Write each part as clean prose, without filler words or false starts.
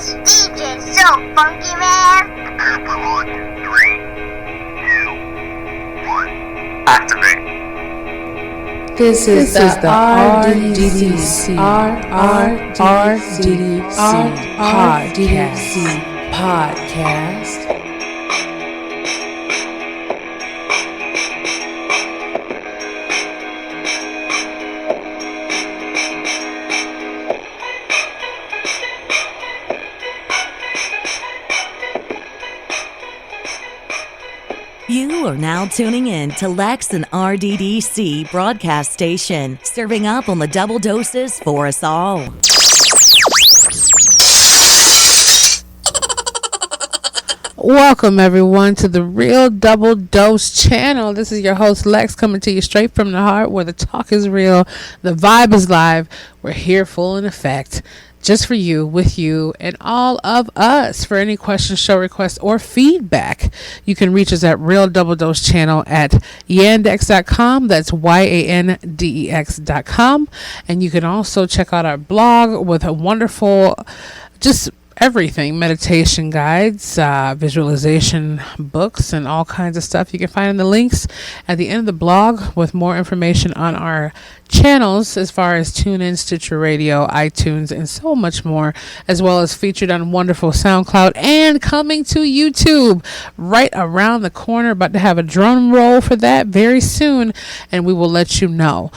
This DJ's so funky, man. Prepare for launch in 3, 2, 1. Activate. This is the RDDC podcast. You are now tuning in to Lex and RDDC broadcast station, serving up on the double doses for us all. Welcome everyone to the Real Double Dose channel. This is your host Lex, coming to you straight from the heart, where the talk is real, the vibe is live. We're here full in effect, just for you, with you, and all of us. For any questions, show requests, or feedback, you can reach us at Real Double Dose channel at yandex.com. That's YANDEX.com. And you can also check out our blog with a wonderful, just everything, meditation guides, visualization books, and all kinds of stuff. You can find the links at the end of the blog with more information on our channels as far as TuneIn, Stitcher Radio, iTunes, and so much more, as well as featured on wonderful SoundCloud and coming to YouTube right around the corner. About to have a drum roll for that very soon, and we will let you know.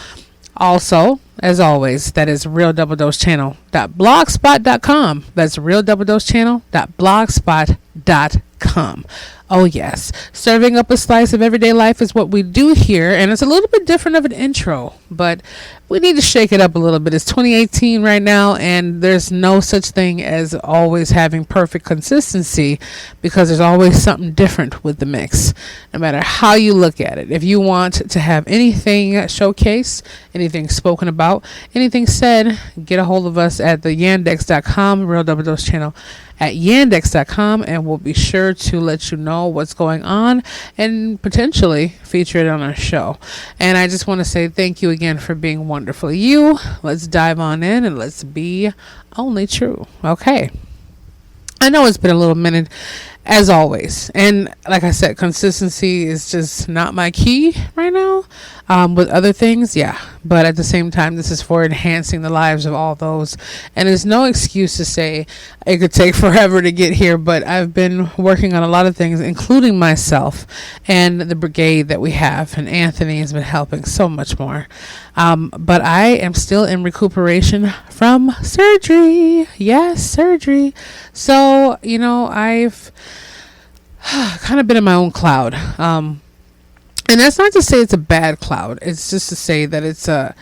Also, as always, that is realdoubledosechannel.blogspot.com. That's realdoubledosechannel.blogspot.com. Oh yes, serving up a slice of everyday life is what we do here, and it's a little bit different of an intro, but we need to shake it up a little bit. It's 2018 right now, and there's no such thing as always having perfect consistency, because there's always something different with the mix, no matter how you look at it. If you want to have anything showcased, anything spoken about, anything said, get a hold of us at the yandex.com, Real Double Dose channel at yandex.com, and we'll be sure to let you know what's going on and potentially feature it on our show. And I just want to say thank you again for being wonderful. Let's dive on in and let's be only true. Okay. I know it's been a little minute, as always, and like I said, consistency is just not my key right now. With other things, yeah, but at the same time, this is for enhancing the lives of all those, and there's no excuse to say it could take forever to get here, but I've been working on a lot of things, including myself and the brigade that we have, and Anthony has been helping so much more. But I am still in recuperation from surgery. Yes, surgery. So, I've kind of been in my own cloud. And that's not to say it's a bad cloud. It's just to say that it's a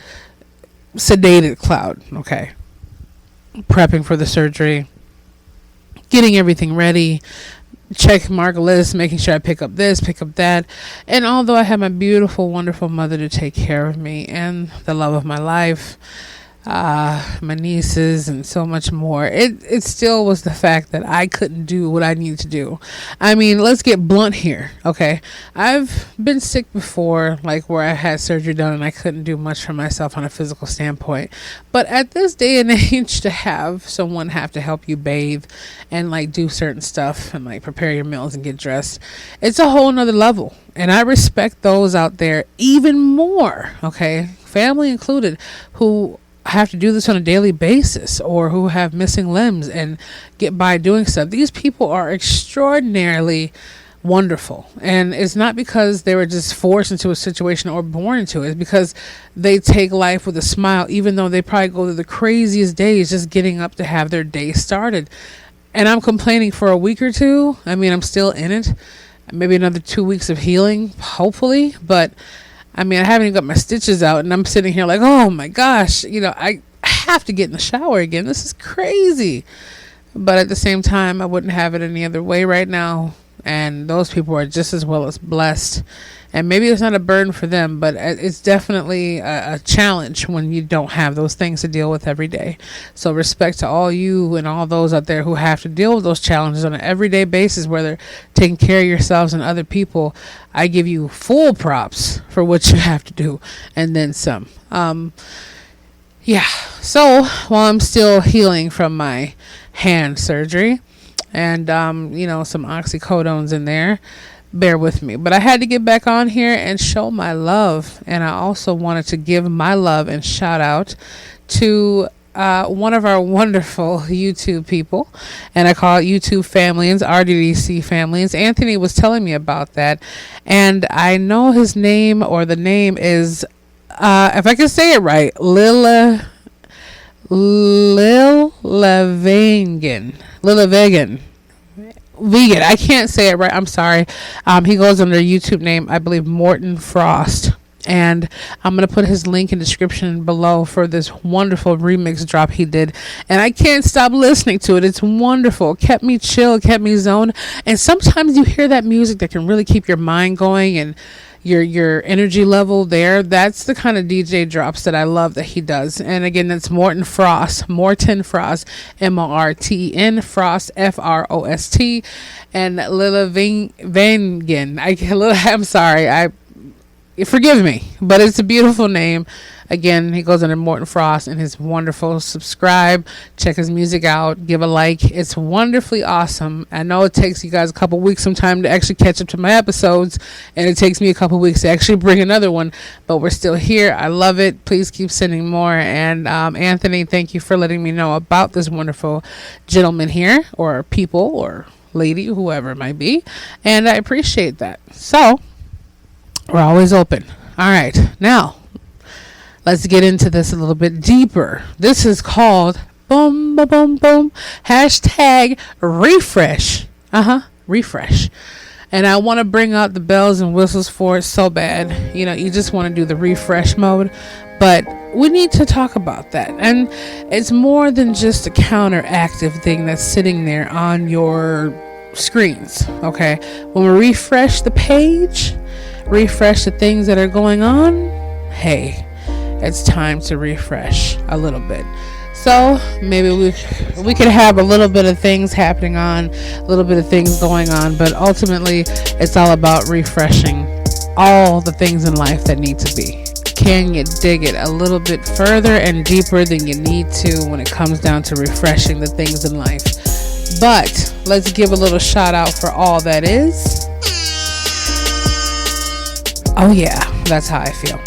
sedated cloud. Okay. Prepping for the surgery, getting everything ready, check mark list, making sure I pick up this, pick up that. And although I have my beautiful, wonderful mother to take care of me and the love of my life, my nieces and so much more, it still was the fact that I couldn't do what I needed to do. I mean, let's get blunt here. Okay. I've been sick before, like where I had surgery done and I couldn't do much for myself on a physical standpoint. But at this day and age, to have someone have to help you bathe and like do certain stuff and like prepare your meals and get dressed, it's a whole nother level. And I respect those out there even more. Okay. Family included, who have to do this on a daily basis, or who have missing limbs and get by doing stuff. These people are extraordinarily wonderful, and it's not because they were just forced into a situation or born into it. It's because they take life with a smile, even though they probably go through the craziest days just getting up to have their day started. And I'm complaining for a week or two. I mean, I'm still in it, maybe another 2 weeks of healing, hopefully, but I mean, I haven't even got my stitches out, and I'm sitting here like, oh my gosh, I have to get in the shower again. This is crazy. But at the same time, I wouldn't have it any other way right now. And those people are just as well as blessed. And maybe it's not a burden for them, but it's definitely a challenge when you don't have those things to deal with every day. So respect to all you and all those out there who have to deal with those challenges on an everyday basis, where they're taking care of yourselves and other people. I give you full props for what you have to do, and then some. Yeah. So while I'm still healing from my hand surgery, and some oxycodones in there, bear with me. But I had to get back on here and show my love, and I also wanted to give my love and shout out to one of our wonderful YouTube people, and I call it YouTube families, RDDC families. Anthony was telling me about that, and I know his name, or the name is, if I can say it right, Lil Levagan. Vegan. I can't say it right. I'm sorry. He goes under YouTube name, I believe, Morton Frost. And I'm going to put his link in the description below for this wonderful remix drop he did. And I can't stop listening to it. It's wonderful. Kept me chill, kept me zoned. And sometimes you hear that music that can really keep your mind going and your energy level there. That's the kind of DJ drops that I love that he does. And again, that's Morton Frost, Morton Frost, Morten Frost, Frost. And Lila Vangen. I'm sorry. Forgive me, but it's a beautiful name. Again, he goes under Morton Frost, and his wonderful. Subscribe, check his music out, give a like. It's wonderfully awesome. I know it takes you guys a couple weeks sometime to actually catch up to my episodes, and it takes me a couple weeks to actually bring another one, but we're still here. I love it. Please keep sending more. And Anthony, thank you for letting me know about this wonderful gentleman here, or people, or lady, whoever it might be, and I appreciate that. So we're always open. All right, now let's get into this a little bit deeper. This is called boom, boom, boom, boom, hashtag refresh. Refresh. And I want to bring out the bells and whistles for it so bad. You just want to do the refresh mode, but we need to talk about that. And it's more than just a counteractive thing that's sitting there on your screens. Okay, when we refresh the page, refresh the things that are going on, hey, it's time to refresh a little bit. So maybe we could have a little bit of things happening on, a little bit of things going on, but ultimately it's all about refreshing all the things in life that need to be. Can you dig it a little bit further and deeper than you need to when it comes down to refreshing the things in life? But let's give a little shout out for all that is. Oh yeah, that's how I feel.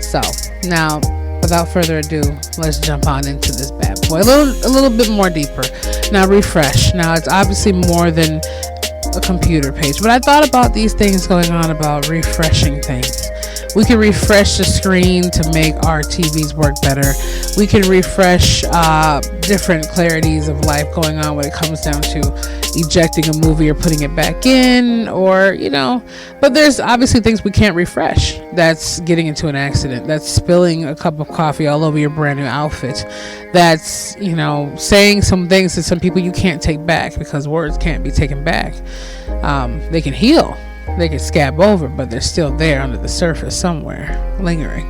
So now, without further ado, let's jump on into this bad boy a little bit more deeper. Now, refresh. Now, it's obviously more than a computer page, but I thought about these things going on about refreshing things. We can refresh the screen to make our TVs work better. We can refresh different clarities of life going on when it comes down to ejecting a movie or putting it back in, or but there's obviously things we can't refresh. That's getting into an accident. That's spilling a cup of coffee all over your brand new outfit. That's saying some things to some people you can't take back, because words can't be taken back. They can heal, they can scab over, but they're still there under the surface somewhere, lingering.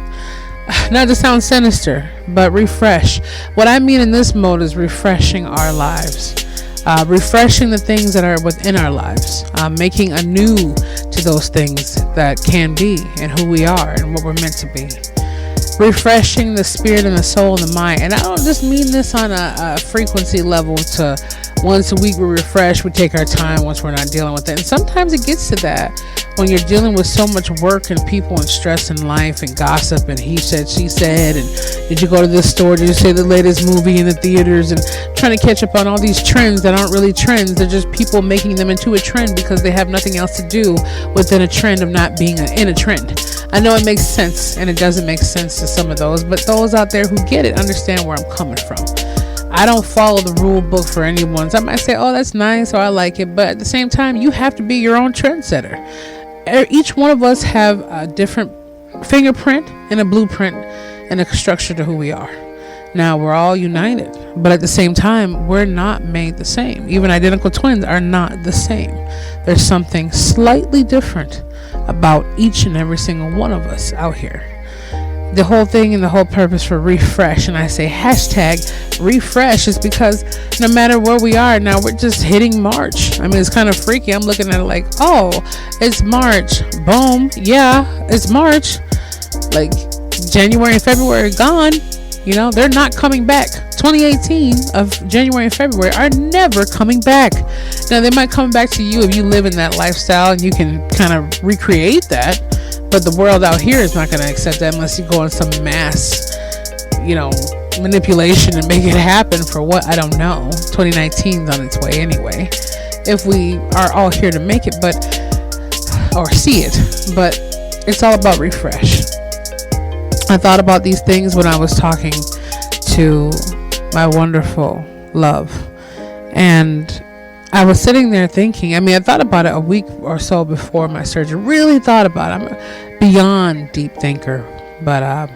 Not to sound sinister, but refresh. What I mean in this mode is refreshing our lives. Refreshing the things that are within our lives, making anew to those things that can be and who we are and what we're meant to be. Refreshing the spirit and the soul and the mind. And I don't just mean this on a frequency level to once a week we refresh, we take our time once we're not dealing with it. And sometimes it gets to that when you're dealing with so much work and people and stress in life and gossip and he said, she said, and did you go to this store, did you see the latest movie in the theaters, and trying to catch up on all these trends that aren't really trends. They're just people making them into a trend because they have nothing else to do within a trend of not being in a trend. I know it makes sense, and it doesn't make sense to some of those, but those out there who get it understand where I'm coming from. I don't follow the rule book for anyone. So I might say, oh, that's nice, or I like it, but at the same time, you have to be your own trendsetter. Each one of us have a different fingerprint and a blueprint and a structure to who we are. Now, we're all united, but at the same time, we're not made the same. Even identical twins are not the same. There's something slightly different about each and every single one of us out here. The whole thing and the whole purpose for refresh, and I say hashtag refresh, is because no matter where we are now, we're just hitting March. I mean, it's kind of freaky. I'm looking at it like, oh, it's March. Boom. Yeah, it's March. Like January and February are gone. You know, they're not coming back. 2018 of January and February are never coming back. Now, they might come back to you if you live in that lifestyle and you can kind of recreate that. But the world out here is not going to accept that unless you go on some mass, manipulation and make it happen for what? I don't know. 2019's on its way anyway. If we are all here to make it, or see it. But it's all about refresh. I thought about these things when I was talking to my wonderful love. And I was sitting there thinking, I thought about it a week or so before my surgery. Really thought about it. I'm a beyond deep thinker. But, I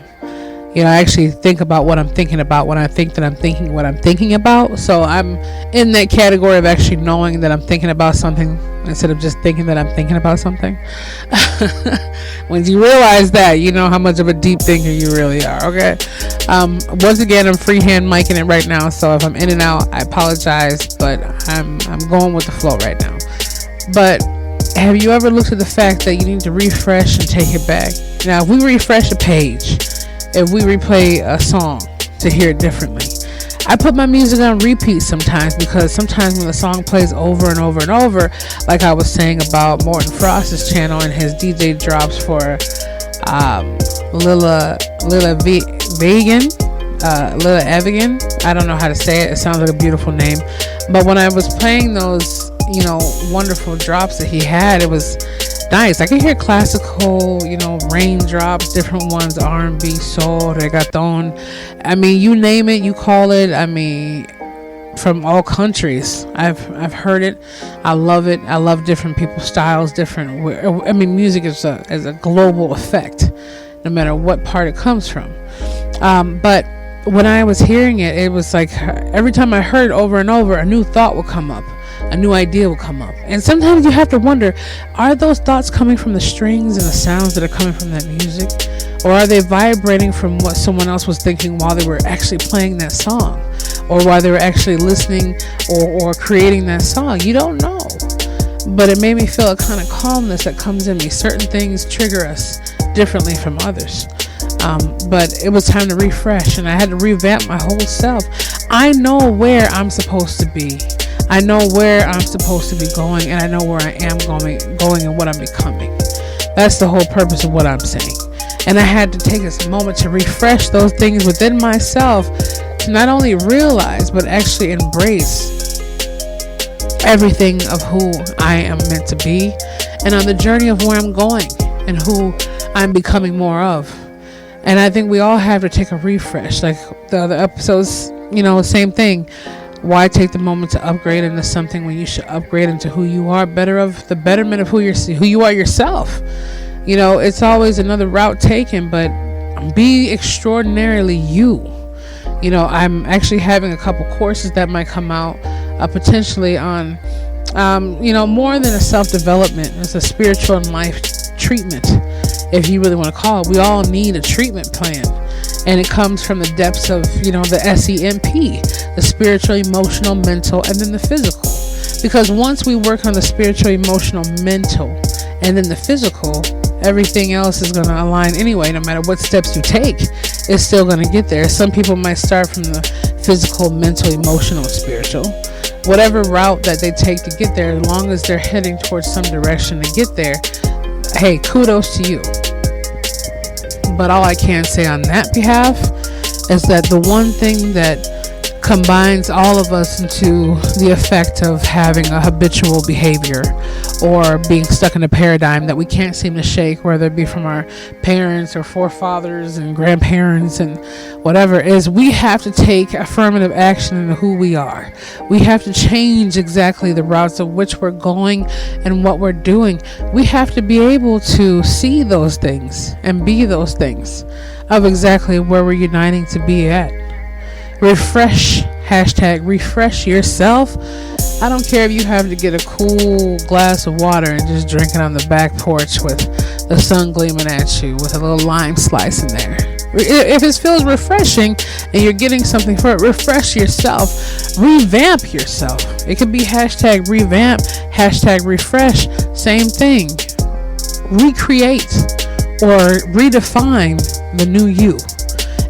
actually think about what I'm thinking about when I think that I'm thinking what I'm thinking about. So I'm in that category of actually knowing that I'm thinking about something instead of just thinking that I'm thinking about something. When you realize that, you know how much of a deep thinker you really are, okay? Once again, I'm freehand micing it right now, so if I'm in and out, I apologize, but I'm going with the flow right now. But have you ever looked at the fact that you need to refresh and take it back? Now, if we refresh a page, if we replay a song to hear it differently, I put my music on repeat sometimes, because sometimes when the song plays over and over and over, like I was saying about Morton Frost's channel and his DJ drops for Lila Evigan. I don't know how to say it. It sounds like a beautiful name. But when I was playing those, wonderful drops that he had, it was nice. I can hear classical, raindrops, different ones, R&B, soul, reggaeton. You name it, you call it. From all countries. I've heard it. I love it. I love different people's styles, different. Music is a global effect, no matter what part it comes from. But when I was hearing it, it was like every time I heard it over and over, a new thought would come up. A new idea will come up. And sometimes you have to wonder, are those thoughts coming from the strings and the sounds that are coming from that music? Or are they vibrating from what someone else was thinking while they were actually playing that song? Or while they were actually listening or creating that song? You don't know. But it made me feel a kind of calmness that comes in me. Certain things trigger us differently from others. But it was time to refresh, and I had to revamp my whole self. I know where I'm supposed to be. I know where I'm supposed to be going, and I know where I am going and what I'm becoming. That's the whole purpose of what I'm saying. And I had to take this moment to refresh those things within myself, to not only realize, but actually embrace everything of who I am meant to be, and on the journey of where I'm going and who I'm becoming more of. And I think we all have to take a refresh. Like the other episodes, same thing. Why take the moment to upgrade into something when you should upgrade into who you are, the betterment of who you are yourself? It's always another route taken, but be extraordinarily you. I'm actually having a couple courses that might come out potentially on, more than a self-development. It's a spiritual and life treatment, if you really want to call it. We all need a treatment plan. And it comes from the depths of, the SEMP, the spiritual, emotional, mental, and then the physical. Because once we work on the spiritual, emotional, mental, and then the physical, everything else is going to align anyway. No matter what steps you take, it's still going to get there. Some people might start from the physical, mental, emotional, spiritual. Whatever route that they take to get there, as long as they're heading towards some direction to get there, hey, kudos to you. But all I can say on that behalf is that the one thing that combines all of us into the effect of having a habitual behavior or being stuck in a paradigm that we can't seem to shake, whether it be from our parents or forefathers and grandparents and whatever, is we have to take affirmative action into who we are. We have to change exactly the routes of which we're going and what we're doing. We have to be able to see those things and be those things of exactly where we're uniting to be at. Refresh, #refresh yourself. I don't care if you have to get a cool glass of water and just drink it on the back porch with the sun gleaming at you with a little lime slice in there. If it feels refreshing and you're getting something for it, refresh yourself. Revamp yourself. It could be #revamp, #refresh, same thing. Recreate or redefine the new you.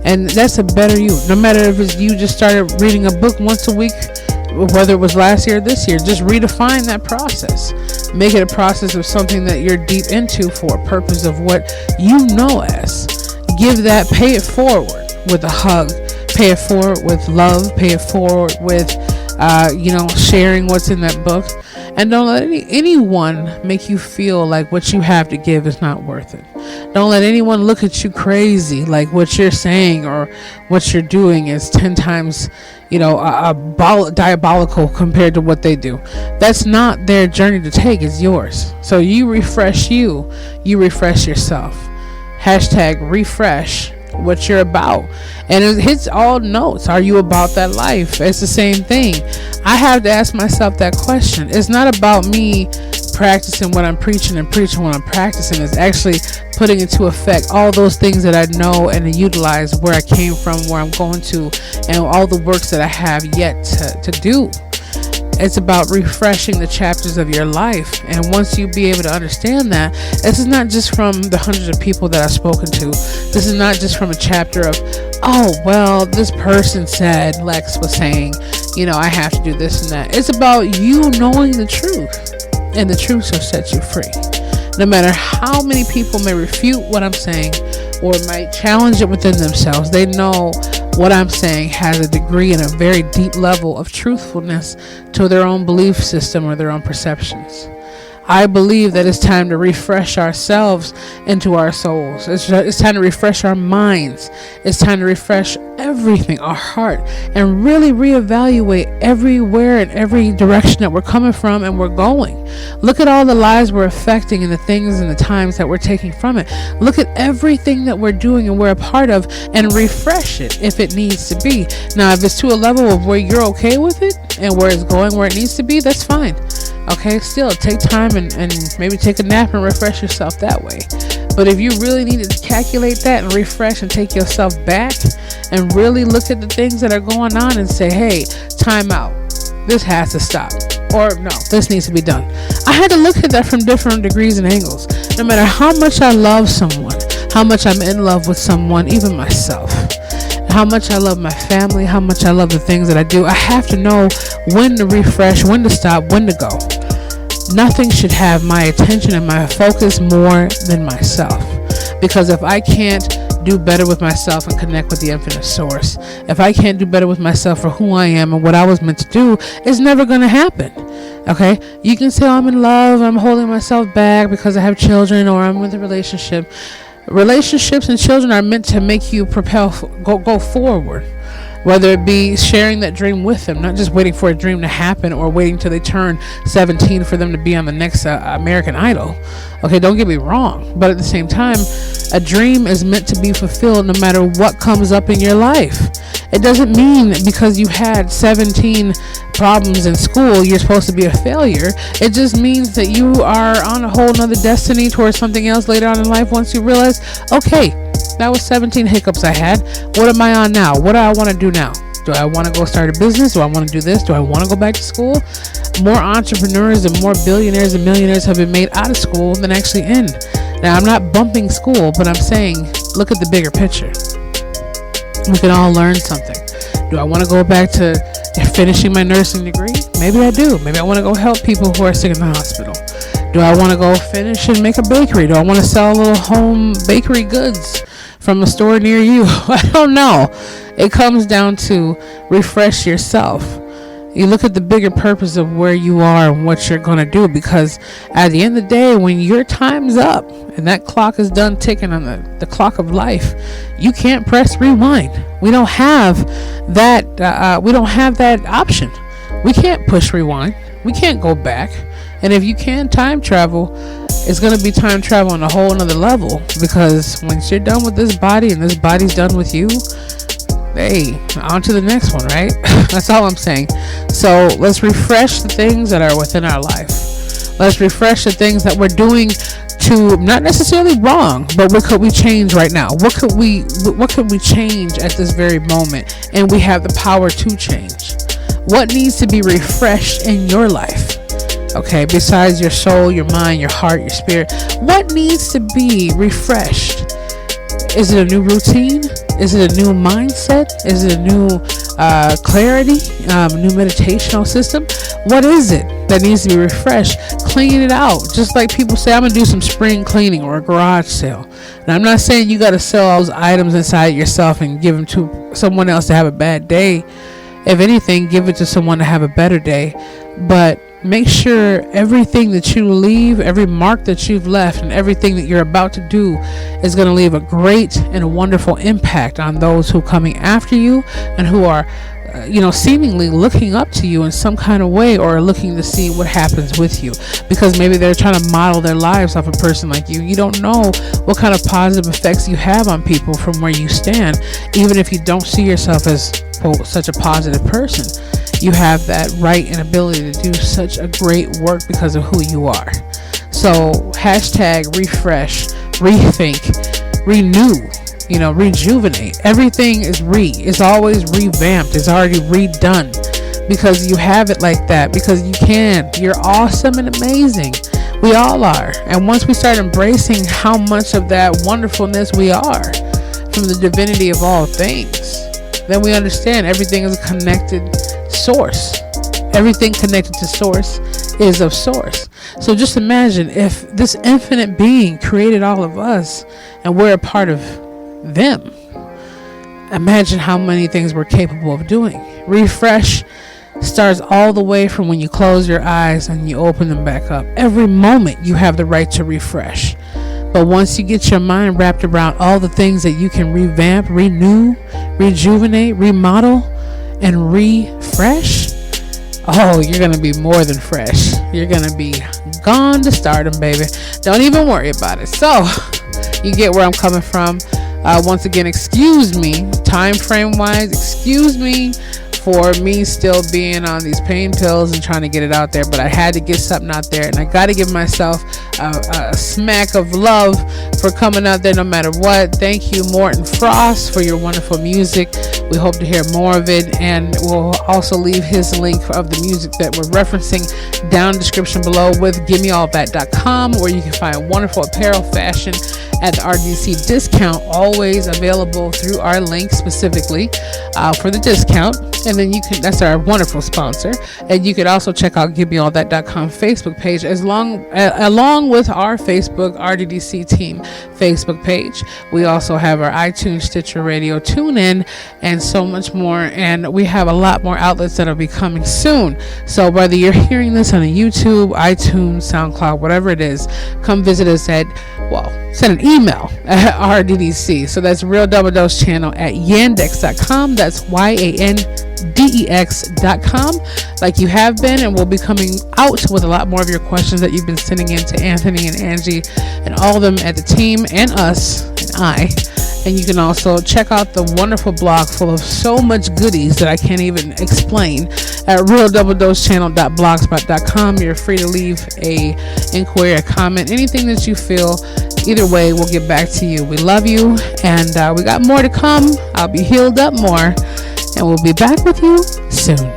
And that's a better you. No matter if it's you just started reading a book once a week, whether it was last year or this year, just redefine that process. Make it a process of something that you're deep into for a purpose of what you know as. Give that, pay it forward with a hug, pay it forward with love, pay it forward with, sharing what's in that book. And don't let anyone make you feel like what you have to give is not worth it. Don't let anyone look at you crazy like what you're saying or what you're doing is 10 times, diabolical compared to what they do. That's not their journey to take, it's yours. So you refresh you refresh yourself. Hashtag refresh what you're about, and it hits all notes. Are you about that life? It's the same thing. I have to ask myself that question. It's not about me practicing what I'm preaching and preaching what I'm practicing. It's actually putting into effect all those things that I know and utilize where I came from, where I'm going to, and all the works that I have yet to do. It's about refreshing the chapters of your life. And once you be able to understand that, this is not just from the hundreds of people that I've spoken to. This is not just from a chapter of, this person said, Lex was saying, I have to do this and that. It's about you knowing the truth, and the truth shall set you free. No matter how many people may refute what I'm saying or might challenge it within themselves, they know what I'm saying has a degree and a very deep level of truthfulness to their own belief system or their own perceptions. I believe that it's time to refresh ourselves into our souls. It's time to refresh our minds. It's time to refresh everything, our heart, and really reevaluate everywhere and every direction that we're coming from and we're going. Look at all the lives we're affecting and the things and the times that we're taking from it. Look at everything that we're doing and we're a part of, and refresh it if it needs to be. Now, if it's to a level of where you're okay with it and where it's going where it needs to be, that's fine. Okay, still take time and maybe take a nap and refresh yourself that way. But if you really need to calculate that and refresh and take yourself back and really look at the things that are going on and say, hey, time out. This has to stop. Or no, this needs to be done. I had to look at that from different degrees and angles. No matter how much I love someone, how much I'm in love with someone, even myself, how much I love my family, how much I love the things that I do, I have to know when to refresh, when to stop, when to go. Nothing should have my attention and my focus more than myself. Because if I can't do better with myself and connect with the infinite source, if I can't do better with myself for who I am and what I was meant to do, it's never going to happen. Okay? You can say, I'm in love, I'm holding myself back because I have children or I'm with a relationship. Relationships and children are meant to make you go forward. Whether it be sharing that dream with them, not just waiting for a dream to happen or waiting till they turn 17 for them to be on the next American Idol. Okay, don't get me wrong. But at the same time, a dream is meant to be fulfilled no matter what comes up in your life. It doesn't mean because you had 17 problems in school, you're supposed to be a failure. It just means that you are on a whole nother destiny towards something else later on in life once you realize, okay, that was 17 hiccups I had. What am I on now? What do I want to do now? Do I want to go start a business? Do I want to do this? Do I want to go back to school? More entrepreneurs and more billionaires and millionaires have been made out of school than actually in. Now, I'm not bumping school, but I'm saying, look at the bigger picture. We can all learn something. Do I want to go back to finishing my nursing degree? Maybe I do. Maybe I want to go help people who are sick in the hospital. Do I want to go finish and make a bakery? Do I want to sell little home bakery goods from a store near you? I don't know. It comes down to refresh yourself. You look at the bigger purpose of where you are and what you're going to do, because at the end of the day, when your time's up and that clock is done ticking on the clock of life, you can't press rewind. We don't have that. We don't have that option. We can't push rewind. We can't go back. And if you can time travel, it's going to be time travel on a whole nother level, because once you're done with this body and this body's done with you, hey, on to the next one, right? That's all I'm saying. So let's refresh the things that are within our life. Let's refresh the things that we're doing to, not necessarily wrong, but what could we change right now? What could we change at this very moment? And we have the power to change. What needs to be refreshed in your life? Okay, besides your soul, your mind, your heart, your spirit, what needs to be refreshed? Is it a new routine? Is it a new mindset? Is it a new clarity? New meditational system? What is it that needs to be refreshed? Clean it out. Just like people say, I'm going to do some spring cleaning or a garage sale. And I'm not saying you got to sell all those items inside yourself and give them to someone else to have a bad day. If anything, give it to someone to have a better day. But make sure everything that you leave, every mark that you've left, and everything that you're about to do is going to leave a great and a wonderful impact on those who are coming after you and who are seemingly looking up to you in some kind of way, or looking to see what happens with you, because maybe they're trying to model their lives off a person like you. You don't know what kind of positive effects you have on people from where you stand, even if you don't see yourself as, quote, such a positive person. You have that right and ability to do such a great work because of who you are. So hashtag refresh, rethink, renew, rejuvenate. Everything is it's always revamped. It's already redone, because you have it like that, because you can. You're awesome and amazing. We all are. And once we start embracing how much of that wonderfulness we are from the divinity of all things, then we understand everything is a connected source. Everything connected to source is of source. So just imagine if this infinite being created all of us and we're a part of them. Imagine how many things we're capable of doing. Refresh starts all the way from when you close your eyes and you open them back up. Every moment you have the right to refresh. But once you get your mind wrapped around all the things that you can revamp, renew, rejuvenate, remodel, and refresh, oh, you're going to be more than fresh. You're going to be gone to stardom, baby. Don't even worry about it. So you get where I'm coming from. Once again, excuse me, time frame wise, excuse me for me still being on these pain pills and trying to get it out there, but I had to get something out there, and I got to give myself a smack of love for coming out there no matter what. Thank you, Morton Frost, for your wonderful music. We hope to hear more of it, and we'll also leave his link of the music that we're referencing down in the description below with givemeallthat.com, where you can find wonderful apparel, fashion at the RDC discount, always available through our link specifically for the discount. And then that's our wonderful sponsor. And you could also check out givemeallthat.com Facebook page along with our Facebook RDDC team Facebook page. We also have our iTunes, Stitcher Radio, TuneIn, and so much more. And we have a lot more outlets that will be coming soon. So whether you're hearing this on a YouTube, iTunes, SoundCloud, whatever it is, come visit us send an email at RDDC. So that's Real Double Dose Channel at yandex.com. That's YANDEX.com, like you have been, and we'll be coming out with a lot more of your questions that you've been sending in to Anthony and Angie and all of them at the team and us and I. And you can also check out the wonderful blog full of so much goodies that I can't even explain at realdoubledosechannel.blogspot.com. You're free to leave a inquiry, a comment, anything that you feel. Either way, we'll get back to you. We love you, and we got more to come. I'll be healed up more, and we'll be back with you soon.